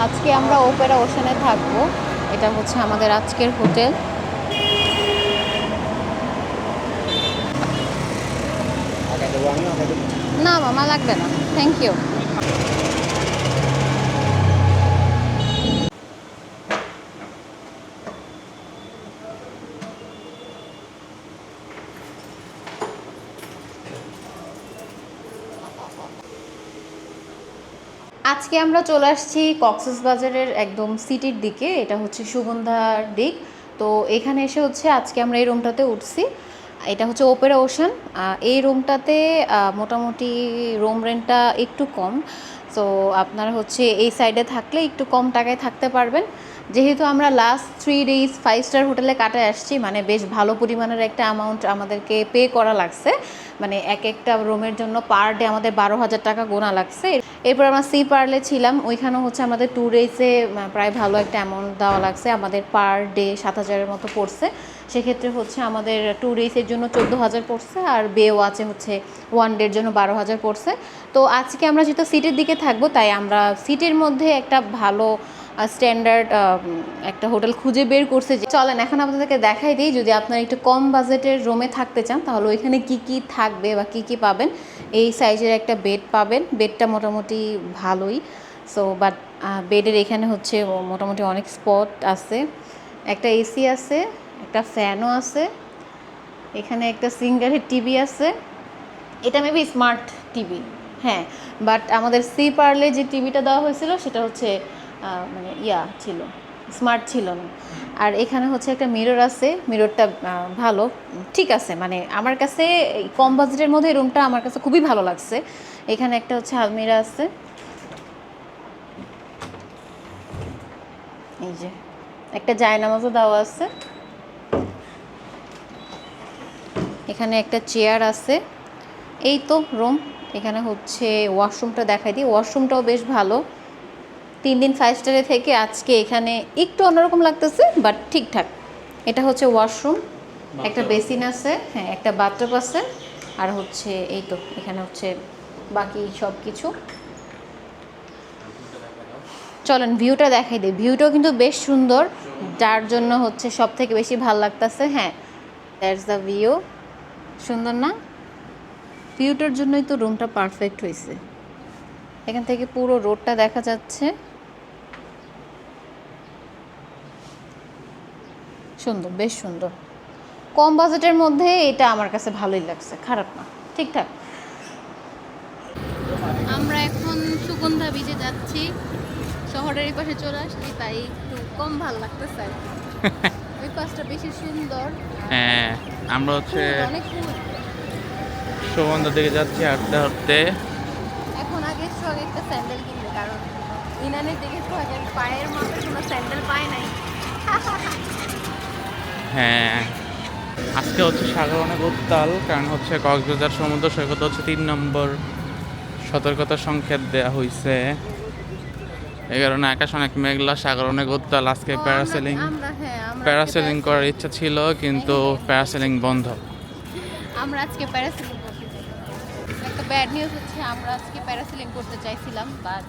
আজকে আমরা Opera Oshane থাকবো। এটা হচ্ছে আমাদের আজকের হোটেল। না মামা লাগবে না, থ্যাংক ইউ। আজকে আমরা চলে আসছি কক্সবাজারের একদম সিটির দিকে। এটা হচ্ছে সুগন্ধার দিক। তো এখানে এসে হচ্ছে আজকে আমরা এই রুমটাতে উঠছি। এটা হচ্ছে ওপেরা ওশান। এই রুমটাতে মোটামুটি রুম রেন্টটা একটু কম। সো আপনারা হচ্ছে এই সাইডে থাকলে একটু কম টাকায় থাকতে পারবেন। যেহেতু আমরা লাস্ট 3 days 5 স্টার হোটেলে কাটায় আসছি, মানে বেশ ভালো পরিমাণের একটা অ্যামাউন্ট আমাদেরকে পে করা লাগছে। মানে এক একটা রুমের জন্য পার ডে আমাদের 12,000 টাকা গোনা লাগছে। এরপর আমরা সি পার্লে ছিলাম, ওইখানেও হচ্ছে আমাদের 2 days-এ প্রায় ভালো একটা অ্যামাউন্ট দেওয়া লাগছে। আমাদের পার ডে 7,000-এর মতো পড়ছে। সেক্ষেত্রে হচ্ছে আমাদের 2 days-এর জন্য 14,000 পড়ছে, আর বেও আছে হচ্ছে 1 ডে-র জন্য 12,000 পড়ছে। তো আজকে আমরা যেহেতু সিটির দিকে থাকবো, তাই আমরা সিটির মধ্যে একটা ভালো স্ট্যান্ডার্ড একটা হোটেল খুঁজে বের করছে। চলেন এখন আপনাদেরকে দেখাই দিই, যদি আপনারা একটু কম বাজেটের রুমে থাকতে চান তাহলে ওইখানে কি কি থাকবে বা কি কি পাবেন। এই সাইজের একটা বেড পাবেন, বেডটা মোটামুটি ভালোই। সো বাট বেডের এখানে হচ্ছে মোটামুটি অনেক স্পট আছে, একটা এসি আছে, একটা ফ্যানও আছে, এখানে একটা সিঙ্গারের টিভি আছে। এটা মেবি স্মার্ট টিভি, হ্যাঁ। বাট আমাদের সি পার্লে যে টিভিটা দেওয়া হয়েছিল সেটা হচ্ছে মানে ছিল, স্মার্ট ছিল না। আর এখানে হচ্ছে একটা মিরর আছে, মিররটা ভালো, ঠিক আছে। মানে আমার কাছে কম বাজেটের মধ্যে এই রুমটা আমার কাছে খুবই ভালো লাগছে। এখানে একটা হচ্ছে আলমিরা আছে, এই যে একটা জায়নামাজও দেওয়া আছে, এখানে একটা চেয়ার আছে। এই তো রুম। এখানে হচ্ছে ওয়াশরুমটা দেখাই দিই, ওয়াশরুমটাও বেশ ভালো। 3 দিন 5 স্টারে থেকে আজকে এখানে একটু অন্যরকম লাগতেছে, বাট ঠিকঠাক। এটা হচ্ছে ওয়াশরুম, একটা বেসিন আছে, হ্যাঁ একটা বাথটব আছে। আর হচ্ছে এই তো এখানে হচ্ছে বাকি সব কিছু। চলেন ভিউটা দেখাই দিই, ভিউটাও কিন্তু বেশ সুন্দর, যার জন্য হচ্ছে সব থেকে বেশি ভালো লাগতেছে। হ্যাঁ, দ্যাটস দ্য ভিউ। সুন্দর না? ভিউটার জন্যই তো রুমটা পারফেক্ট হয়েছে। এখান থেকে পুরো রোডটা দেখা যাচ্ছে, সুন্দর, বেশ সুন্দর। কম বাজেটের মধ্যে এটা আমার কাছে ভালোই লাগছে, খারাপ না, ঠিকঠাক। আমরা এখন সুগন্ধা বিচে যাচ্ছি, শহরের এই পাশে চলে আসছি, তাই একটু কম ভালো লাগতেছে। ওই পাশটা বেশি সুন্দর। হ্যাঁ, আমরা হচ্ছে অনেক সুগন্ধার দিকে যাচ্ছি হাঁটতে হাঁটতে। এখন আগে একটা স্যান্ডেল কিনবে, কারণ ইনানের দিকে পায়ের মতো কোনো স্যান্ডেল পায় নাই। হ্যাঁ, আজকে হচ্ছে সাগর অনেক উত্তাল, কারণ হচ্ছে কক্সবাজার সমুদ্র সৈকত হচ্ছে 3 নম্বর সতর্কতা সংকেত দেওয়া হয়েছে। এই কারণে আকাশ অনেক মেঘলা, সাগর অনেক উত্তাল। আজকে প্যারাসেলিং করার ইচ্ছা ছিল, কিন্তু প্যারাসেলিং বন্ধ। আমরা আজকে প্যারাসেলিং করতে চাই। একটা ব্যাড নিউজ হচ্ছে, আমরা আজকে প্যারাসেলিং করতে চাইছিলাম, বাট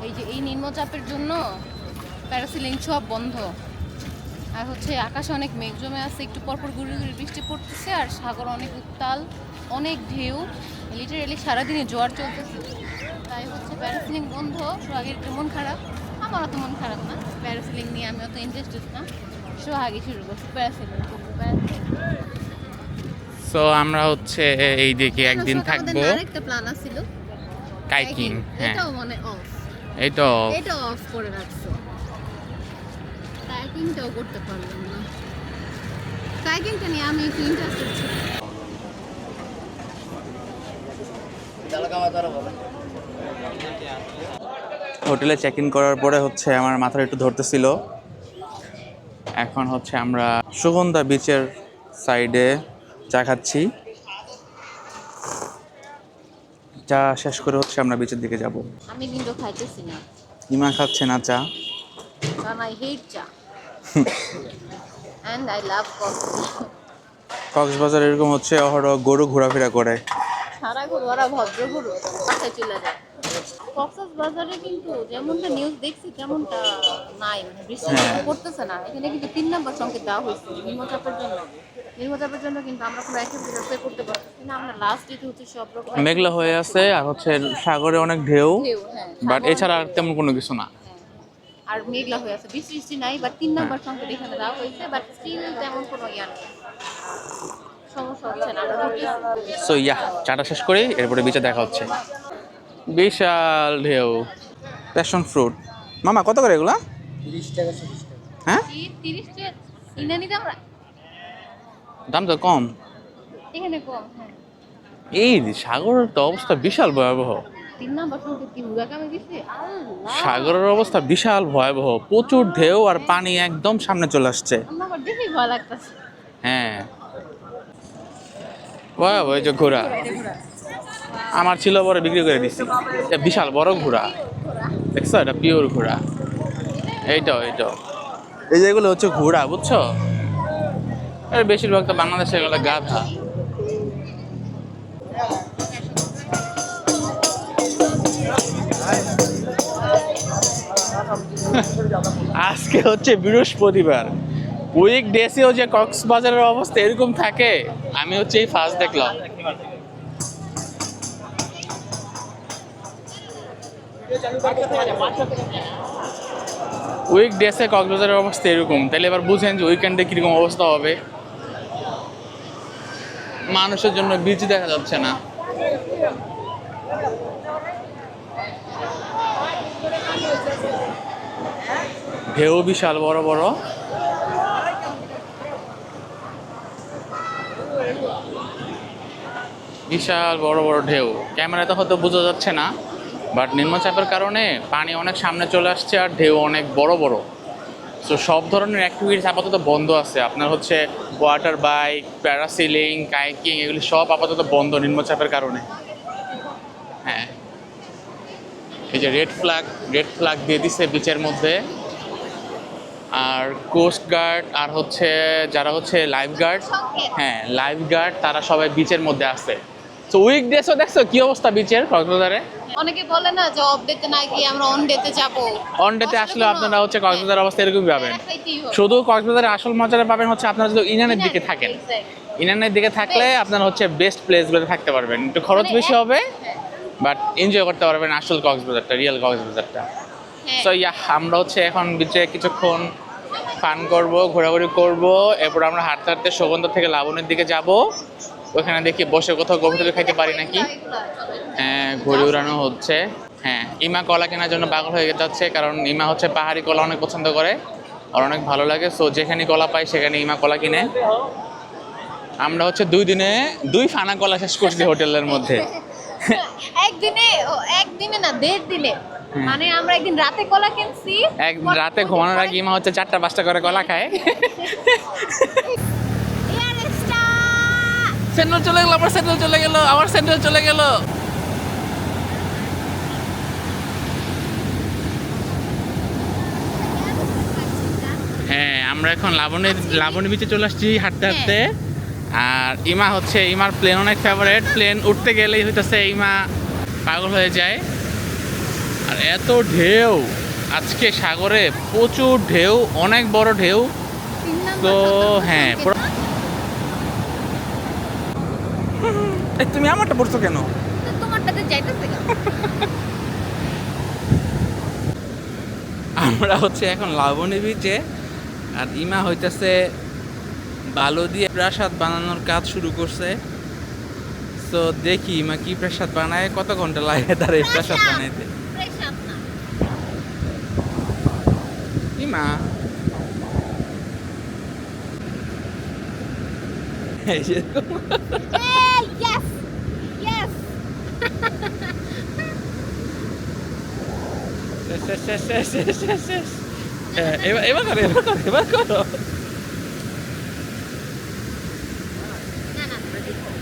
এই যে এই নিম্নচাপের জন্য প্যারাসেলিং সব বন্ধ। আর হচ্ছে আকাশে অনেক মেঘ জমে আছে, একটু পরপর গুড়ি গুড়ি বৃষ্টি পড়তেছে, আর সাগর অনেক উত্তাল, অনেক ঢেউ, লিটারেলি সারাদিনে জোয়ার চলতেছে। তাই হচ্ছে প্যারাসেলিং বন্ধ। সোহাগের একটু মন খারাপ, আমার অত মন খারাপ না, প্যারাসেলিং নিয়ে আমি অত ইন্টারেস্টেড না। সোহাগই শুরু করছি প্যারাসেলিং। সো আমরা হচ্ছে এই দিকে একদিন থাকবো। আরেকটা প্ল্যান আছিল, কাইকিং। হ্যাঁ, এটাও মানে অফ, এটা অফ করে রাখছো। কাইকিংটাও করতে পারলাম না। কাইকিংটা নিয়ে আমি একটু ইন্টারেস্টেড ছিলাম। হোটেলে চেক ইন করার পরে হচ্ছে আমার মাথাটা একটু ধরতেছিল। এখন হচ্ছে আমরা সুগন্ধা বিচের সাইডে চা খাচ্ছি। চা শেষ করে হচ্ছে আমরা বিচের দিকে যাব। আমি কিন্তু খাইতেছি না, ইমা খাচ্ছে না চা, কারণ আই হেট চা and I love coffee. Cox's Bazar এরকম হচ্ছে অহরহ গরু ঘোরাফেরা করে। সারা যারা ওরা ভদ্র গরু বাসায় চলে যায়। কক্সবাজারে কিন্তু যেমনটা নিউজ দেখছি তেমনটা নাই, মানে বৃষ্টি পড়তেছে না। এখানে কিন্তু 3 নম্বর সংকেত দেওয়া হয়েছে নিম্নচাপের জন্য। নিম্নচাপের জন্য কিন্তু আমরা কোনো অ্যাক্টিভিটি করতে পারছি না। আমরা লাস্ট ডেতে হচ্ছে সব রকম মেঘলা হয়ে আছে আর হচ্ছে সাগরে অনেক ঢেউ, ঢেউ, হ্যাঁ, বাট সাগর- এছাড়া আর তেমন কোনো কিছু না। আর মেঘলা হয়ে আছে, বৃষ্টি নাই, বাট 3 নম্বর সংকেত এখানে দেওয়া হয়েছে, বাট স্টিল তেমন কোনো ইয়া নেই, সমস্যা হচ্ছে না। আমরা দেখতেছি। সো ইয়া, চাটা শেষ করি, এরপরে বিচে দেখা হচ্ছে। বিশাল ঢেউ। প্যাশন ফ্রুট মামা কত করে এগুলা? 30 টাকা 40 টাকা। হ্যাঁ, 30 টা কিনে নিতে আমরা দাম তো কম। এখানে কম। হ্যাঁ, এই সাগরের তো অবস্থা বিশাল ভয়াবহ। 3 নম্বর সংকেত কি হুড়াকামে দিছে? আল্লাহ, সাগরের অবস্থা বিশাল ভয়াবহ, প্রচুর ঢেউ আর পানি একদম সামনে চলে আসছে। আমার আবার দেখেই ভয় লাগতেছে। হ্যাঁ ভয়াবহ। এই যে ঘোড়া আমার ছিল, পরে বিক্রি করে দিচ্ছি। এটা বিশাল বড় ঘোড়া, দেখছো? এটা পিওর ঘোড়া। এইটাও এই যে এগুলো হচ্ছে ঘোড়া, বুঝছো? এর বেশিরভাগ তো বাংলাদেশে এগুলো গাধা। আজকে হচ্ছে বৃহস্পতিবার, উইক ডেসেও যে কক্সবাজারের অবস্থা এরকম থাকে আমি হচ্ছে এই ফার্স্ট দেখলাম। উইক ডেসে কক্সবাজারের অবস্থা এরকম, তাহলে এবার বুঝেন যে উইকেন্ডে কিরকম অবস্থা হবে। মানুষের জন্য বিচ দেখা যাচ্ছে না। ঢেউ বিশাল বড় বড়। বিশাল বড় বড় ঢেউ, ক্যামেরাতে হয়তো বোঝা যাচ্ছে না, বাট নিম্নচাপের কারণে পানি অনেক সামনে চলে আসছে আর ঢেউ অনেক বড় বড়। সো সব ধরনের অ্যাক্টিভিটিস আপাতত বন্ধ আছে। আপনার হচ্ছে ওয়াটার বাইক, প্যারাসিলিং, কাইকিং এগুলি সব আপাতত বন্ধ নিম্নচাপের কারণে। হ্যাঁ, এই যে রেড ফ্ল্যাগ দিয়ে দিছে বিচের মধ্যে। আর কোস্ট গার্ড আর হচ্ছে যারা হচ্ছে লাইফ গার্ড, হ্যাঁ লাইফ গার্ড, তারা সবাই বিচের মধ্যে আছে। তো উইক ডেসও দেখছো কি অবস্থা বিচের কক্সবাজারে। অনেকে বলে না যে অফ ডেতে না গিয়ে আমরা অন ডেতে যাব। অন ডেতে আসলে আপনারা হচ্ছে কক্সবাজার অবস্থা এরকমই পাবেন। দেখাইতেই হবে। শুধু কক্সবাজারের আসল মজাটা পাবেন হচ্ছে আপনারা যদি ইনানের দিকে থাকেন। Exactly. ইনানের দিকে থাকলে আপনারা হচ্ছে বেস্ট প্লেসগুলোতে থাকতে পারবেন। একটু খরচ মানে বেশি হবে, হ্যাঁ, বাট এনজয় করতে পারবেন আসল কক্সবাজারটা, রিয়েল কক্সবাজারটা। হ্যাঁ। সো ইয়া, আমরা হচ্ছে এখন বিচে কিছুক্ষণ ফান করব, ঘোরাঘুরি করব, এরপর আমরা হাঁটতে হাঁটতে সুগন্ধা থেকে লাবণের দিকে যাব। ওখানে দেখি বসে কোথাও গভীরে খাইতে পারি নাকি। হ্যাঁ, ঘুরে উড়ানো হচ্ছে। হ্যাঁ, ইমা কলা কেনার জন্য পাগল হয়ে যাচ্ছে, কারণ ইমা হচ্ছে পাহাড়ি কলা অনেক পছন্দ করে, আর অনেক ভালো লাগে। সো যেখানে কলা পাই সেখানে ইমা কলা কিনে। আমরা হচ্ছে 2 দিনে 2 ফানা কলা শেষ করছি হোটেলের মধ্যে। একদিনে না 1.5 দিনে, মানে আমরা একদিন রাতে কলা কিনছি, এক রাতে ঘুমানোর আগে ইমা হচ্ছে 4টা-5টা করে কলা খায়। স্যান্ডেল চলে গেল, আমার স্যান্ডেল চলে গেল, আমার স্যান্ডেল চলে গেল। হ্যাঁ, আমরা এখন লাবণী বিচে চলে আসছি হাঁটতে হাঁটতে। আর ইমা হচ্ছে, ইমার প্লেন অনেক ফেভারিট, প্লেন উঠতে গেলেই হইতেছে ইমা পাগল হয়ে যায়। আর এত ঢেউ আজকে সাগরে, প্রচুর ঢেউ, অনেক বড় ঢেউ। তো হ্যাঁ, তুমি আমারটা পড়ছো কেন? তোমারটাতে যাইতেছে না। আমরা হচ্ছে এখন লাবণী বিচে, আর ইমা হইতেছে বালু দিয়ে প্রাসাদ বানানোর কাজ শুরু করছে। তো দেখি ইমা কি প্রাসাদ বানায়, কত ঘন্টা লাগে তার এই প্রাসাদ বানাইতে। ইমা এই যে Yes! Yes! শেষ। এবার করো।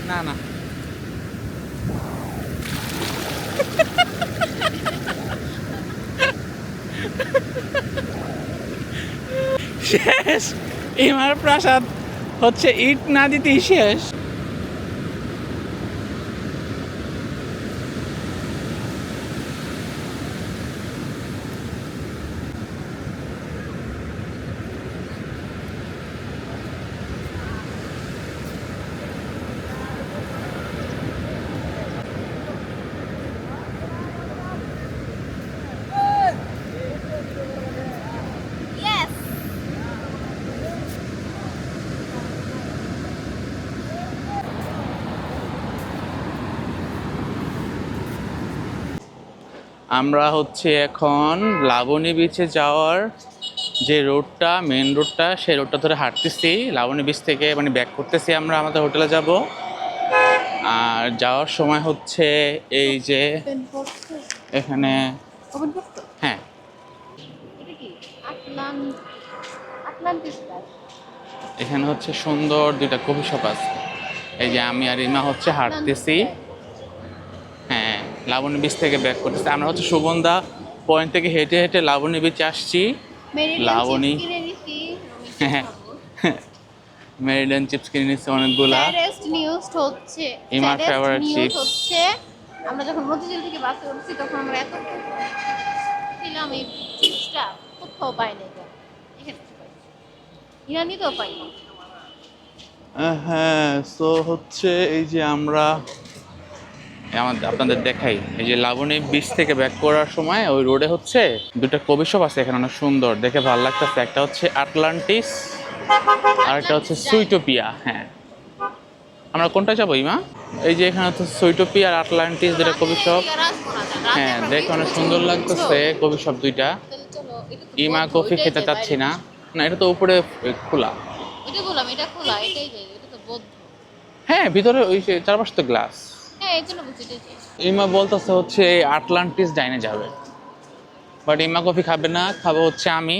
না শেষ। ইমার প্রাসাদ হচ্ছে ইট না দিতেই শেষ। আমরা হচ্ছে এখন লাবণী বিচে যাওয়ার যে রোডটা, মেন রোডটা, সেই রোডটা ধরে হাঁটতেছি। লাবণী বিচ থেকে মানে ব্যাক করতেছি, আমরা আমাদের হোটেলে যাব। আর যাওয়ার সময় হচ্ছে এই যে এখানে, হ্যাঁ এখানে হচ্ছে সুন্দর দুইটা কফি শপ আছে। এই যে আমি আর ইমা হচ্ছে হাঁটতেছি, হ্যাঁ লাবণী বিচ থেকে ব্যাক করতেছি। আমরা হচ্ছে সুগন্ধা পয়েন্ট থেকে হেঁটে হেঁটে লাবণী বিচে আসছি। লাবণী, হ্যাঁ মেরিডিয়ান চিপস কিনে নিচ্ছে অনেকগুলা। নিউজ হচ্ছে ইমার ফেভারিট চিপস। হচ্ছে আমরা যখন মতিঝিল থেকে বাসে উঠছি তখন আমরা এত ছিলাম, এই চিপসটা কোথাও পাই নাই, এখানে ইরানিতেও পাই না। হ্যাঁ, সো হচ্ছে এই যে আমরা আপনাদের দেখাই, এই যে লাবণী বিচ থেকে ব্যাক করার সময় ওই রোডে হচ্ছে দুটো কফি শপ আছে, এখানে অনেক সুন্দর, দেখে ভালো লাগতেছে। একটা হচ্ছে আটলান্টিস আর একটা হচ্ছে সুইটোপিয়া। হ্যাঁ, আমরা কোনটা যাবো ইমা? এই যে এখানে হচ্ছে সুইটোপিয়া আর আটলান্টিস দুটো কফি শপ। হ্যাঁ, দেখে অনেক সুন্দর লাগতেছে কফি শপ দুইটা। ইমা কফি খেতে চাচ্ছি না, না এটা তো উপরে খোলা। এটা বললাম এটা খোলা, এটাই যাই, এটা তো বদ্ধ। হ্যাঁ, ভিতরে ওই চারপাশ তো গ্লাস। হ্যাঁ, এই জন্য বুঝতে চাইছি। ইমা বলতেছে হচ্ছে আটলান্টিস ডাইনে যাবে, বাট ইমা কফি খাবে না, খাবো হচ্ছে আমি।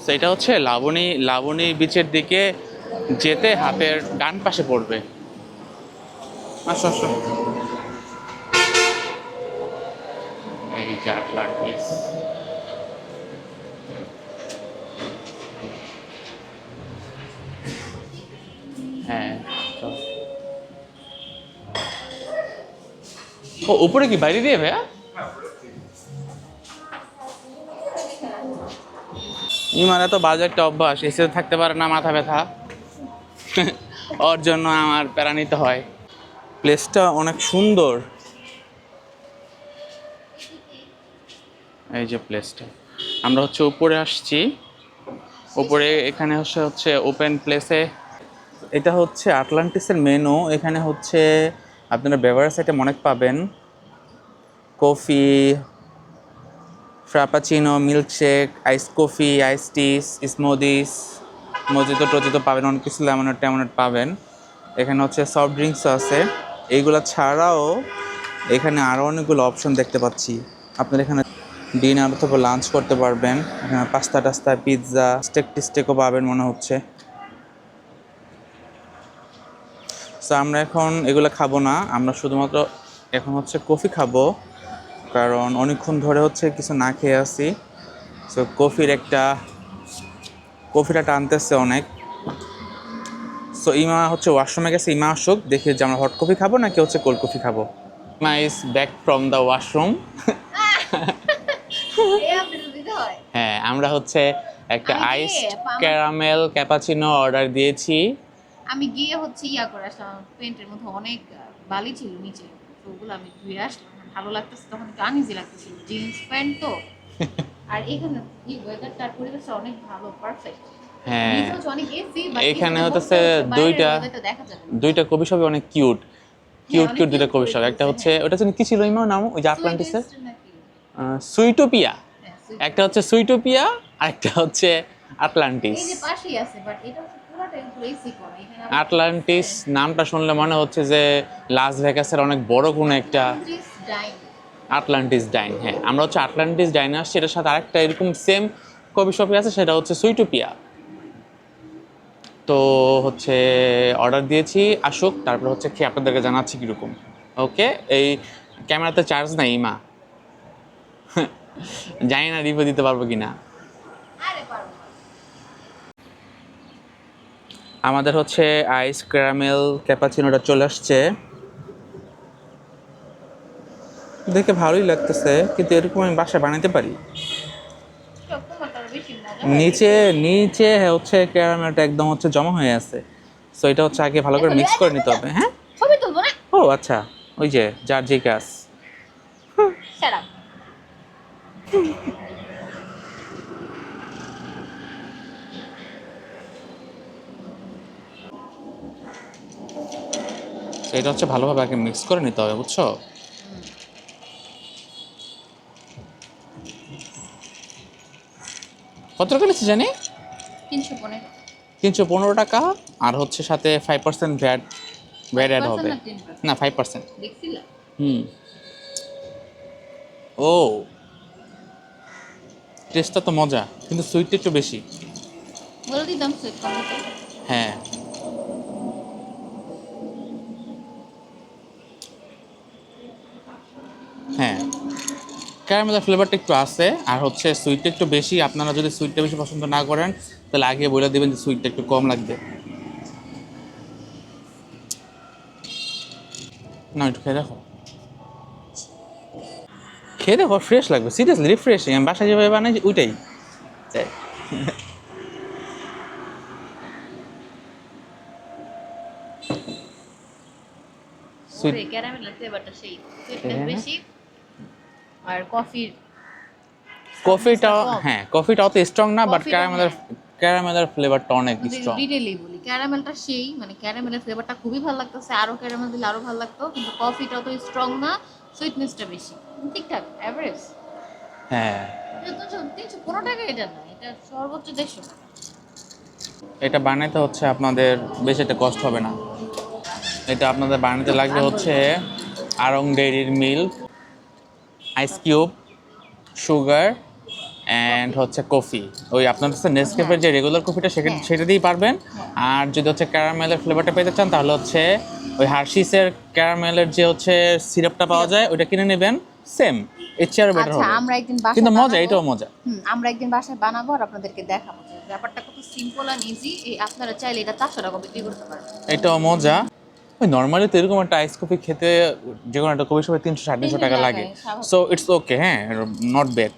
সেটা হচ্ছে লাবণী বিচের দিকে যেতে হাতের ডান পাশে পড়বে। আসো আসো, এই যে আটলান্টিস। হ্যাঁ চল। ও উপরে কি বাইরে দিয়ে ভাইয়া? ইমার এত বাজে একটা অভ্যাস, এসে থাকতে পারে না, মাথা ব্যথা ওর জন্য আমার প্যারা নিতে হয়। প্লেসটা অনেক সুন্দর, এই যে প্লেসটা। আমরা হচ্ছে উপরে আসছি, উপরে এখানে হচ্ছে ওপেন প্লেসে। এটা হচ্ছে আটলান্টিসের মেনু। এখানে হচ্ছে আপনারা বেভারেজ আইটেম অনেক পাবেন, কফি, ফ্রাপাচিনো, মিল্কশেক, আইস কফি, আইস টিস, স্মুদিস, মজিতো টজিতো পাবেন, অনেক কিছু লেমনেড টেমনেড পাবেন। এখানে হচ্ছে সফট ড্রিঙ্কসও আছে। এইগুলো ছাড়াও এখানে আরও অনেকগুলো অপশন দেখতে পাচ্ছি। আপনারা এখানে ডিনার অথবা লাঞ্চ করতে পারবেন। এখানে পাস্তা টাস্তা, পিৎজা, স্টেক টিস্টেকও পাবেন মনে হচ্ছে। সো আমরা এখন এগুলো খাবো না, আমরা শুধুমাত্র এখন হচ্ছে কফি খাবো, কারণ অনেকক্ষণ ধরে হচ্ছে কিছু না খেয়ে আসি। সো কফিটা টানতেছে অনেক। সো ইমা হচ্ছে ওয়াশরুমে গেছে, ইমা আসুক দেখি যে আমরা হট কফি খাবো নাকি হচ্ছে কোল্ড কফি খাবো। ইমা is back from the washroom. হ্যাঁ, আমরা হচ্ছে একটা আইস ক্যারামেল ক্যাপাচিনো অর্ডার দিয়েছি। আমি গিয়ে হচ্ছে ইয়া করে আসলাম, পেন্টের মধ্যে অনেক বালি ছিল নিচে, তো ওগুলো আমি ধুয়ে আসলাম। ভালো লাগতেছে, তখন একটু আনইজি লাগতেছিল, জিন্স প্যান্ট তো। আর এখানে এই ওয়েদারটা পরিবেশটা অনেক ভালো, পারফেক্ট। হ্যাঁ, অনেক এসি, এখানে হচ্ছে দুইটা কফি শপই অনেক কিউট কিউট দুইটা কফি শপ। একটা হচ্ছে ওটা হচ্ছে কি ছিল ইমা নাম, ওই যে আটলান্টিসের সুইটোপিয়া। একটা হচ্ছে সুইটোপিয়া আর একটা হচ্ছে আটলান্টিস। এই যে পাশেই আছে, বাট এটা হচ্ছে পুরোটা একটু এসি করা। এখানে আটলান্টিস নামটা শুনলে মনে হচ্ছে যে লাস ভেগাসের অনেক বড় কোনো একটা আটলান্টিস ডাইন। হ্যাঁ, আমরা হচ্ছে আটলান্টিস ডাইনে আসছি, এটার সাথে আরেকটা এরকম সেম কফি শপে আছে, সেটা হচ্ছে সুইটোপিয়া। তো হচ্ছে অর্ডার দিয়েছি, আসুক, তারপর হচ্ছে খেয়ে আপনাদেরকে জানাচ্ছি কীরকম। ওকে, এই ক্যামেরাতে চার্জ নাই মা, জানি না রিভিউ দিতে পারবো কি না। আমাদের হচ্ছে আইস ক্যারামেল ক্যাপাচিনোটা চলে আসছে, দেখে ভালোই লাগতেছে, কিন্তু এরকম আমি বাসায় বানাতে পারি। নিচে নিচে হচ্ছে ক্যারামেলটা একদম হচ্ছে জমা হয়ে আছে, সো এটা হচ্ছে আগে ভালো করে মিক্স করে নিতে হবে। হ্যাঁ, ছবি তুলবো না? ও আচ্ছা, ওই যে যার যে কাজ। এটা হচ্ছে ভালোভাবে আগে মিক্স করে নিতে হবে, বুঝছো? কত টাকা নিচ্ছে জানি? 315। 315 টাকা। আর হচ্ছে সাথে 5% ভ্যাট অ্যাড হবে। না 5%। দেখছিলা? ও, টেস্টটা তো মজা, কিন্তু সুইটটা একটু বেশি। বলে দিতাম সুইট কম দিতে। হ্যাঁ, হ্যাঁ, ক্যারামেলের ফ্লেভারটা একটু আছে, আর হচ্ছে সুইটটা একটু বেশি। আপনারা যদি সুইটটা বেশি পছন্দ না করেন তাহলে আগে বলে দেবেন যে সুইটটা একটু কম লাগবে। না, একটু খেয়ে দেখো, খেয়ে দেখো, ফ্রেশ লাগবে, সিরিয়াসলি রিফ্রেশিং। আমি বাসায় যেভাবে বানাই ওইটাই চাই। সুইট ওরে ক্যারামেলের ফ্লেভারটা সেই সুইটনেস হ্যাঁ। বেশি আর কফির কফিটাও, হ্যাঁ, কফিটাও তো স্ট্রং না, বাট কফিটা ক্যারামেলের ফ্লেভারটা অনেক স্ট্রং। ডিটেইলি বলি ক্যারামেলটা সেই মানে ক্যারামেলের ফ্লেভারটা খুবই ভালো লাগতেছে, আরো ক্যারামেল দিলে আরো ভালো লাগতো, কিন্তু কফিটা তো স্ট্রং না, সুইটনেসটা বেশি। ঠিকঠাক এভারেজ। হ্যাঁ, এটা তো 315 টাকা, এটা না, এটা সর্বোচ্চ 150 টাকা। এটা বানাইতে হচ্ছে আপনাদের বেশি একটা কষ্ট হবে না। এটা আপনাদের বানাতে লাগবে হচ্ছে আড়ং ডেইরির milk, ice cube, sugar and হচ্ছে কফি। ওই আপনার হচ্ছে নেসক্যাফের যে রেগুলার কফিটা সেটা দিয়েই পারবেন। আর যদি হচ্ছে ক্যারামেলের ফ্লেভারটা পেতে চান তাহলে হচ্ছে ওই হার্শিসের ক্যারামেলের যে হচ্ছে সিরাপটা পাওয়া যায় ওইটা কিনে নেবেন। সেম, এর চেয়ে আরও বেটার আচ্ছা, হবে, আমরা একদিন বাসায় কিন্তু মজা, বানাবো। এটাও মজা। আমরা একদিন বাসায় বানাবো আর আপনাদেরকে দেখাবো যে ব্যাপারটা কত সিম্পল আর ইজি। এই আপনারা চাইলে এটা 400 টাকা বিক্রি করতে পারেন। এটাও মজা। ওই নর্মালি তো এরকম একটা আইস কফি খেতে যে কোনো একটা কফির সময় 300-350 টাকা লাগে। স্বাভাবিক। সো ইটস ওকে, হ্যাঁ, নট ব্যাড।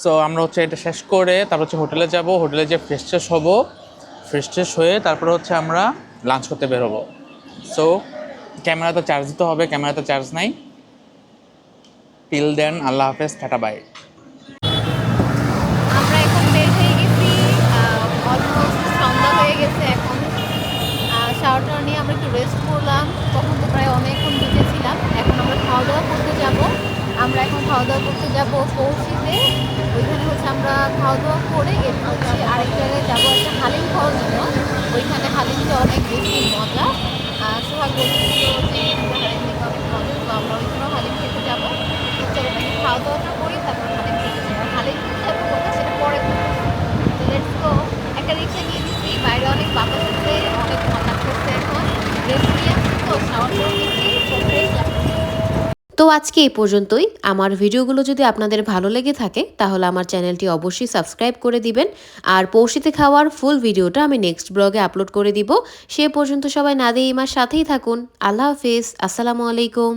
সো আমরা হচ্ছে এটা শেষ করে তারপর হচ্ছে হোটেলে যাব। হোটেলে যে ফ্রেশ ট্রেশ হবো, ফ্রেশ ট্রেশ হয়ে তারপরে হচ্ছে আমরা লাঞ্চ করতে বের হবো। সো ক্যামেরাতে চার্জ দিতে হবে, ক্যামেরাতে চার্জ নাই। টিল দেন, আল্লাহ হাফেজ, টাটা বাই। আমরা এখন বের হয়ে গেছি, অলমোস্ট সন্ধ্যা হয়ে গেছে এখন। শাওয়ার টাওয়ার নিয়ে আমরা একটু রেস্ট করলাম, তখন তো প্রায় অনেকক্ষণ ছিলাম। এখন আমরা খাওয়া দাওয়া করতে যাব। আমরা এখন খাওয়া দাওয়া করতে যাব পৌঁছিতে। ওইখানে হচ্ছে আমরা খাওয়া দাওয়া করে এরপর হচ্ছে আরেক জায়গায় যাবো একটা হালিম খাওয়ার জন্য। ওইখানে হালিমটা অনেক বেশি মজা। সোহাগ বলছিল যে হালিম খেতে অনেক মজা, তো আমরা ওইখানেও হালিম খেতে যাবো। তো চলো নাকি খাওয়া দাওয়াটা করি, তারপর হালিম খেতে যাবো। হালিম খেতে যাবো কোথায় সেটা পরে বলবো। তো লেটস গো। একটা রিক্সা নিয়ে নিচ্ছি, বাইরে অনেক বাতাস হচ্ছে, অনেক ঠান্ডা করছে এখন। রেস্ট নিয়ে আসছি তো, শাওয়ার করে নিচ্ছি, তো ফ্রেশ লাগছে। তো আজকে এই পর্যন্তই। আমার ভিডিওগুলো যদি আপনাদের ভালো লেগে থাকে তাহলে আমার চ্যানেলটি অবশ্যই সাবস্ক্রাইব করে দিবেন। আর পৌষিতে খাওয়ার ফুল ভিডিওটা আমি নেক্সট ব্লগে আপলোড করে দিব। সে পর্যন্ত সবাই নাদিমার সাথেই থাকুন। আল্লাহ হাফিজ, আসসালামু আলাইকুম।